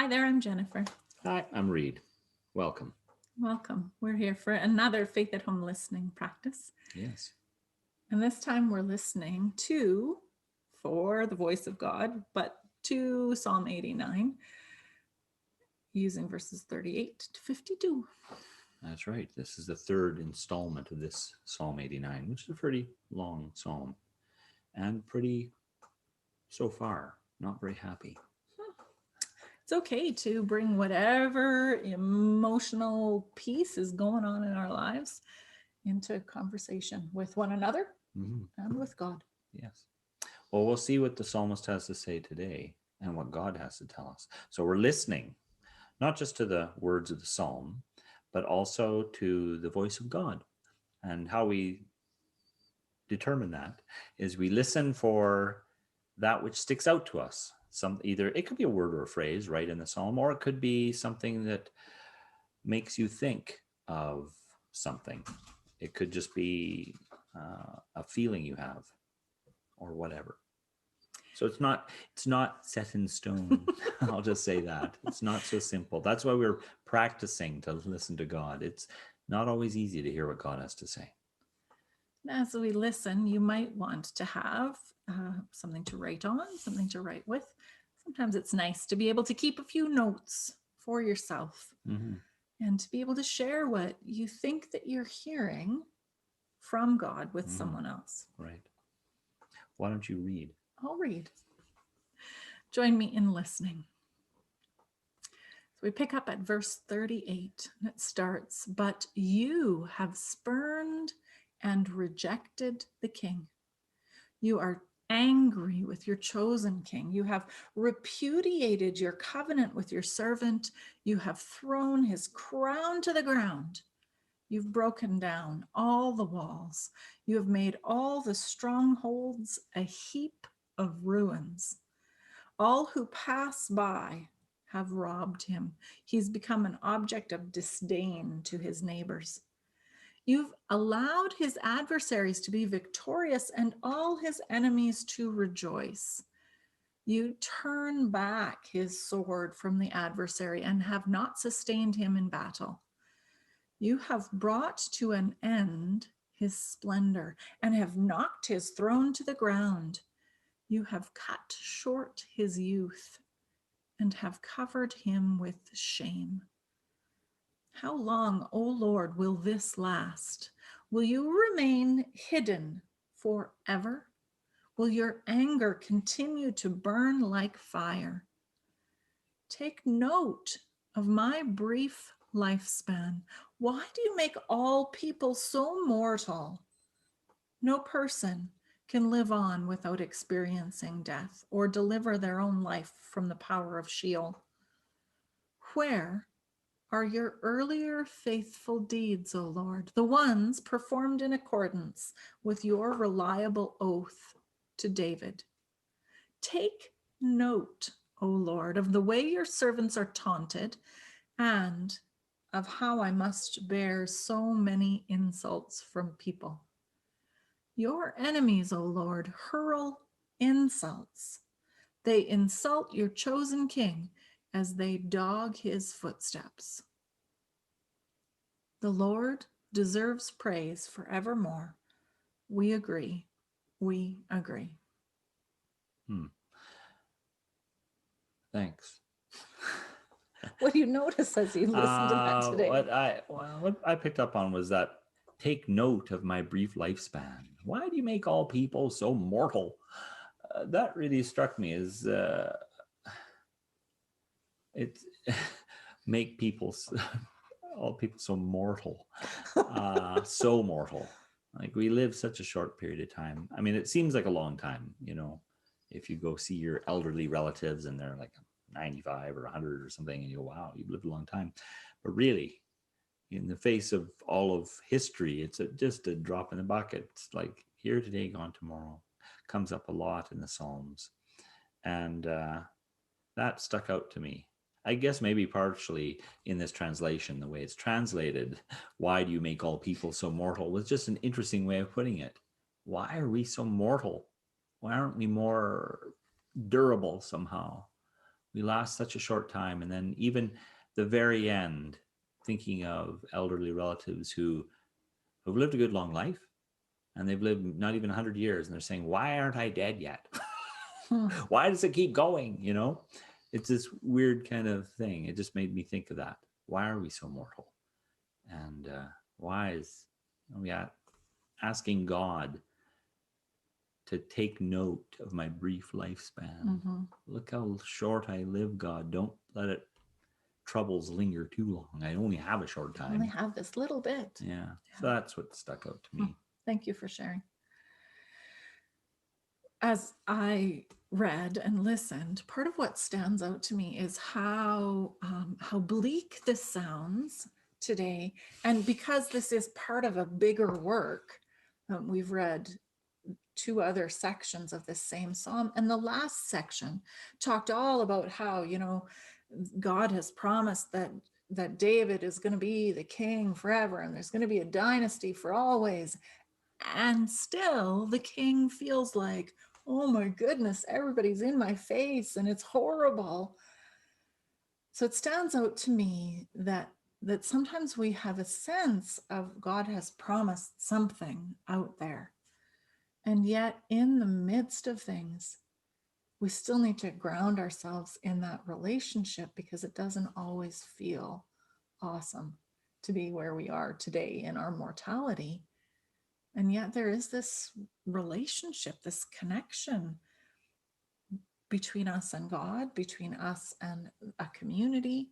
Hi there, I'm Jennifer. Hi, I'm Reed. Welcome. Welcome. We're here for another Faith at Home listening practice. Yes. And this time we're listening to, for the voice of God, but to Psalm 89, using verses 38 to 52. That's right. This is the third installment of this Psalm 89, which is a pretty long psalm and pretty, so far, not very happy. It's okay to bring whatever emotional piece is going on in our lives into conversation with one another and with God. Yes. Well, we'll see what the psalmist has to say today and what God has to tell us. So we're listening, not just to the words of the psalm, but also to the voice of God. And how we determine that is we listen for that which sticks out to us. Either it could be a word or a phrase right in the psalm, or it could be something that makes you think of something. It could just be a feeling you have or whatever. So it's not set in stone. I'll just say that. It's not so simple. That's why we're practicing to listen to God. It's not always easy to hear what God has to say. As we listen, you might want to have something to write on, something to write with. Sometimes it's nice to be able to keep a few notes for yourself and to be able to share what you think that you're hearing from God with someone else. Right. Why don't you read? I'll read. Join me in listening. So we pick up at verse 38, and it starts, "But you have spurned and rejected the king. You are angry with your chosen king. You have repudiated your covenant with your servant. You have thrown his crown to the ground. You've broken down all the walls. You have made all the strongholds a heap of ruins. All who pass by have robbed him. He's become an object of disdain to his neighbors. You've allowed his adversaries to be victorious and all his enemies to rejoice. You turn back his sword from the adversary and have not sustained him in battle. You have brought to an end his splendor and have knocked his throne to the ground. You have cut short his youth and have covered him with shame. How long, O Lord, will this last? Will you remain hidden forever? Will your anger continue to burn like fire? Take note of my brief lifespan. Why do you make all people so mortal? No person can live on without experiencing death or deliver their own life from the power of Sheol. Where are your earlier faithful deeds, O Lord, the ones performed in accordance with your reliable oath to David? Take note, O Lord, of the way your servants are taunted and of how I must bear so many insults from people. Your enemies, O Lord, hurl insults. They insult your chosen king as they dog his footsteps. The Lord deserves praise forevermore. We agree. We agree. Thanks. What do you notice as you listen to that today? What I picked up on was that take note of my brief lifespan. Why do you make all people so mortal? That really struck me as it make people all people so mortal, so mortal. Like we live such a short period of time. I mean, it seems like a long time, if you go see your elderly relatives and they're like 95 or 100 or something, and you go, wow, you've lived a long time. But really, in the face of all of history, it's just a drop in the bucket. It's like here today, gone tomorrow. Comes up a lot in the Psalms. And that stuck out to me. I guess maybe partially in this translation, the way it's translated, why do you make all people so mortal, was just an interesting way of putting it. Why are we so mortal? Why aren't we more durable somehow? We last such a short time. And then even the very end, thinking of elderly relatives who've lived a good long life, and they've lived not even 100 years, and they're saying, why aren't I dead yet? Hmm. Why does it keep going? It's this weird kind of thing. It just made me think of that. Why are we so mortal? And why is we asking God to take note of my brief lifespan? Mhm. Look how short I live, God. Don't let it troubles linger too long. I only have a short I only time. have this little bit. Yeah. So Yeah. that's what stuck out to me. Thank you for sharing. As I read and listened, part of what stands out to me is how bleak this sounds today. And because this is part of a bigger work, we've read two other sections of this same psalm, and the last section talked all about how God has promised that David is going to be the king forever, and there's going to be a dynasty for always. And still the king feels like, oh my goodness, everybody's in my face and it's horrible. So it stands out to me that sometimes we have a sense of God has promised something out there, and yet in the midst of things we still need to ground ourselves in that relationship, because it doesn't always feel awesome to be where we are today in our mortality. And yet there is this relationship, this connection between us and God, between us and a community.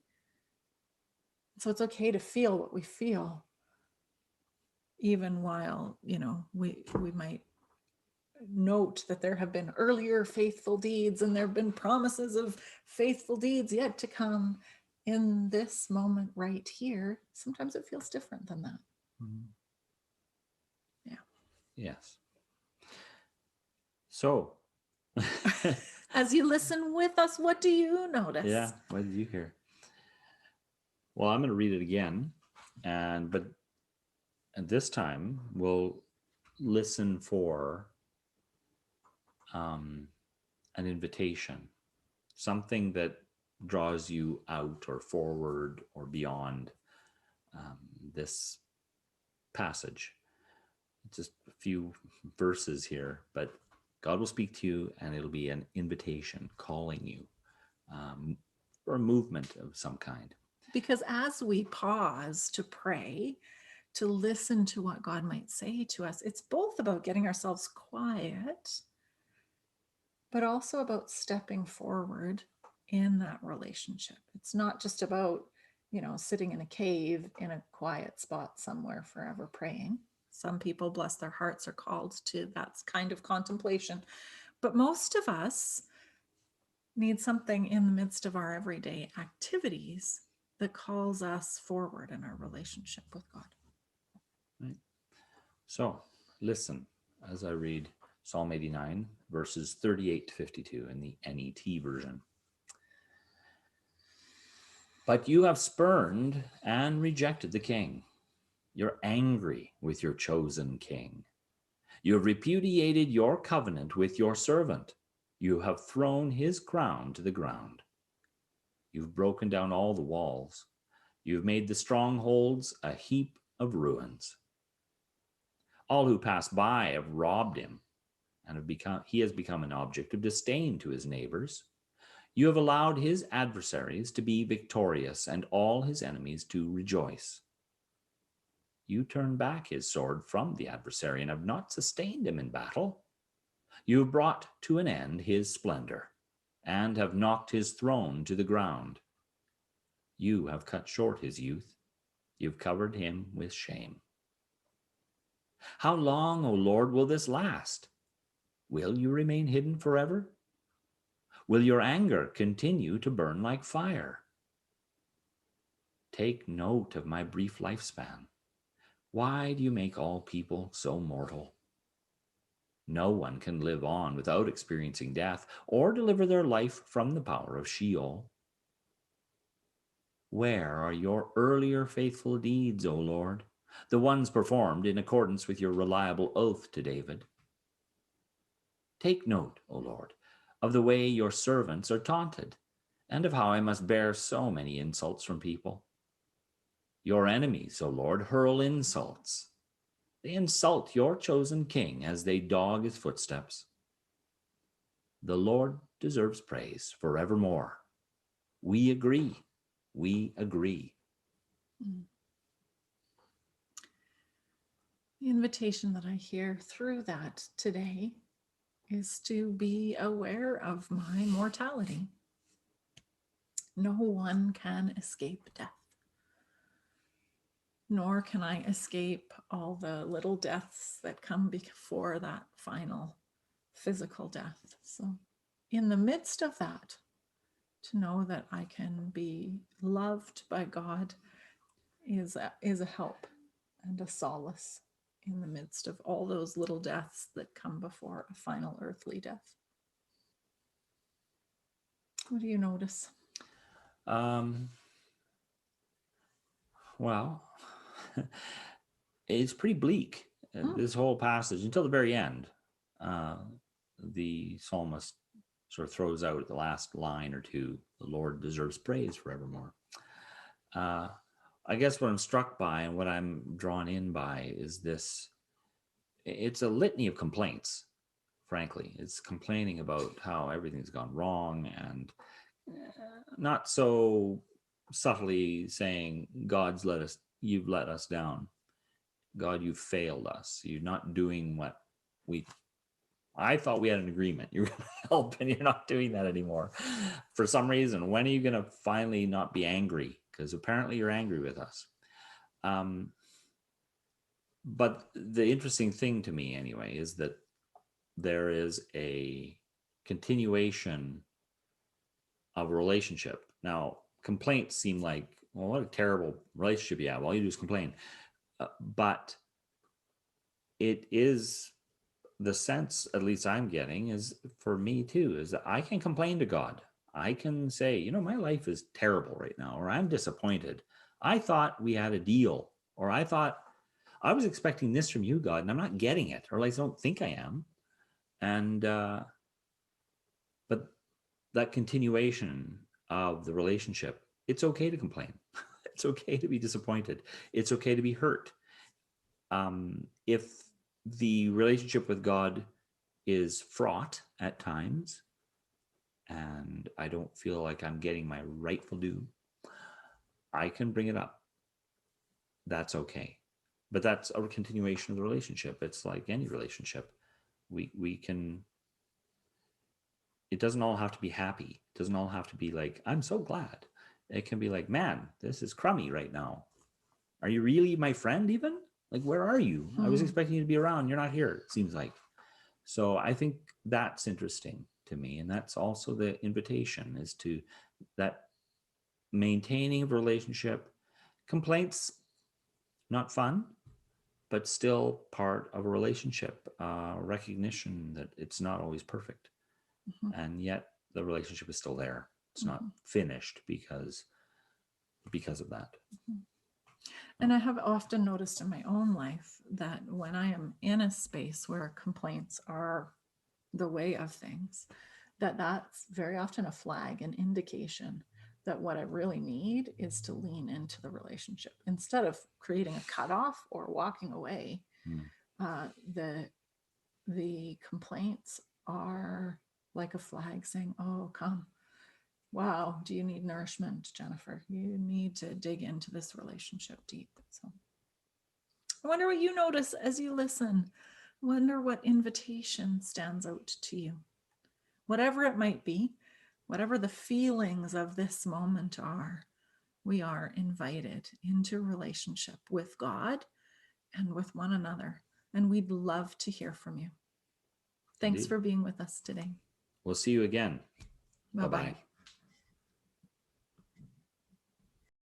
So it's okay to feel what we feel, even while, we might note that there have been earlier faithful deeds and there have been promises of faithful deeds yet to come. In this moment right here, sometimes it feels different than that. Mm-hmm. Yeah. Yes. So, As you listen with us, what do you notice? yeah, what did you hear? Well, I'm going to read it again, but at this time we'll listen for an invitation, something that draws you out or forward or beyond this passage. Just a few verses here, but God will speak to you, and it'll be an invitation calling you for a movement of some kind. Because as we pause to pray, to listen to what God might say to us, it's both about getting ourselves quiet, but also about stepping forward in that relationship. It's not just about, sitting in a cave in a quiet spot somewhere forever praying. Some people, bless their hearts, are called to that kind of contemplation. But most of us need something in the midst of our everyday activities that calls us forward in our relationship with God. Right. So listen as I read Psalm 89, verses 38 to 52 in the NET version. But you have spurned and rejected the king. You're angry with your chosen king. You have repudiated your covenant with your servant. You have thrown his crown to the ground. You've broken down all the walls. You've made the strongholds a heap of ruins. All who pass by have robbed him, and he has become an object of disdain to his neighbors. You have allowed his adversaries to be victorious and all his enemies to rejoice. You turn back his sword from the adversary and have not sustained him in battle. You have brought to an end his splendor and have knocked his throne to the ground. You have cut short his youth. You've covered him with shame. How long, O Lord, will this last? Will you remain hidden forever? Will your anger continue to burn like fire? Take note of my brief lifespan. Why do you make all people so mortal? No one can live on without experiencing death or deliver their life from the power of Sheol. Where are your earlier faithful deeds, O Lord, the ones performed in accordance with your reliable oath to David? Take note, O Lord, of the way your servants are taunted, and of how I must bear so many insults from people. Your enemies, O Lord, hurl insults. They insult your chosen king as they dog his footsteps. The Lord deserves praise forevermore. We agree. We agree. Mm. The invitation that I hear through that today is to be aware of my mortality. No one can escape death, nor can I escape all the little deaths that come before that final physical death. So, in the midst of that, to know that I can be loved by God is a help and a solace in the midst of all those little deaths that come before a final earthly death. What do you notice? Well, it's pretty bleak, this whole passage, until the very end. The psalmist sort of throws out the last line or two, the Lord deserves praise forevermore. I guess what I'm struck by and what I'm drawn in by is this. It's a litany of complaints, frankly. It's complaining about how everything's gone wrong, and not so subtly saying, you've let us down. God, you've failed us. You're not doing what I thought we had an agreement. You're going to help, and you're not doing that anymore. For some reason, when are you going to finally not be angry? Because apparently you're angry with us. But the interesting thing to me, anyway, is that there is a continuation of a relationship. Now, complaints seem like, well, what a terrible relationship you have. All you do is complain. But it is the sense, at least I'm getting, is for me too, is that I can complain to God. I can say, my life is terrible right now, or I'm disappointed. I thought we had a deal, or I thought I was expecting this from you, God, and I'm not getting it, or at least I don't think I am. And, but that continuation of the relationship, it's okay to complain. It's okay to be disappointed. It's okay to be hurt. If the relationship with God is fraught at times, and I don't feel like I'm getting my rightful due, I can bring it up. That's okay. But that's a continuation of the relationship. It's like any relationship. We can, it doesn't all have to be happy. It doesn't all have to be like, I'm so glad. It can be like, man, this is crummy right now. Are you really my friend even? Like, where are you? I was expecting you to be around. You're not here, it seems like. So I think that's interesting to me. And that's also the invitation, is to that maintaining of relationship. Complaints, not fun, but still part of a relationship. Recognition that it's not always perfect. And yet the relationship is still there. It's not finished because of that. And I have often noticed in my own life that when I am in a space where complaints are the way of things, that's very often a flag, an indication that what I really need is to lean into the relationship instead of creating a cutoff or walking away. The complaints are like a flag saying, "Oh, come. Wow, do you need nourishment, Jennifer? You need to dig into this relationship deep." So I wonder what you notice as you listen. I wonder what invitation stands out to you. Whatever it might be, whatever the feelings of this moment are, we are invited into relationship with God and with one another. And we'd love to hear from you. Thanks Indeed. for being with us today. We'll see you again. Bye-bye. Bye-bye.